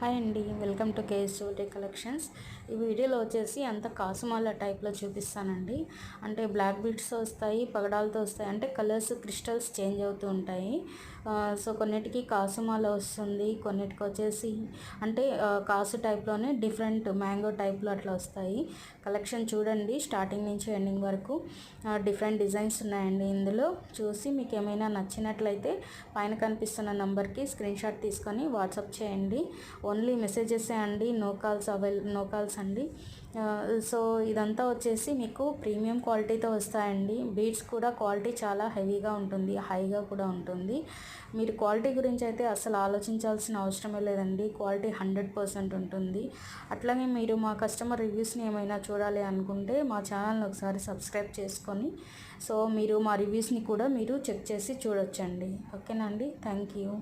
Hi అండి, welcome to KS jewellery collections. ఈ వీడియోలో వచ్చేసి అంత కాసుమాల టైప్లో చూపిస్తానండి. అంటే బ్లాక్ బీడ్స్ వస్తాయి, పగడాలతో వస్తాయి, అంటే కలర్స్ క్రిస్టల్స్ చేంజ్ అవుతూ ఉంటాయి. సో కొన్నిటికి కాసుమాల వస్తుంది, కొన్నిటికి వచ్చేసి అంటే కాసు టైప్లోనే డిఫరెంట్ మ్యాంగో టైప్లో అట్లా వస్తాయి. కలెక్షన్ చూడండి, స్టార్టింగ్ నుంచి ఎండింగ్ వరకు డిఫరెంట్ డిజైన్స్ ఉన్నాయండి. ఇందులో చూసి మీకు ఏమైనా నచ్చినట్లయితే పైన కనిపిస్తున్న నెంబర్కి స్క్రీన్ షాట్ తీసుకొని వాట్సాప్ చేయండి. ఓన్లీ మెసేజెస్ అండి, నో కాల్స్ అండి. సో ఇదంతా వచ్చేసి మీకు ప్రీమియం క్వాలిటీతో వస్తాయండి. బీడ్స్ కూడా క్వాలిటీ చాలా హెవీగా ఉంటుంది, హైగా కూడా ఉంటుంది. మీరు క్వాలిటీ గురించి అయితే అసలు ఆలోచించాల్సిన అవసరమే లేదండి. క్వాలిటీ 100% ఉంటుంది. అట్లాగే మీరు మా కస్టమర్ రివ్యూస్ని ఏమైనా చూడాలి అనుకుంటే మా ఛానల్ని ఒకసారి సబ్స్క్రైబ్ చేసుకొని సో మీరు మా రివ్యూస్ని కూడా మీరు చెక్ చేసి చూడొచ్చండి. ఓకేనా అండి, థ్యాంక్ యూ.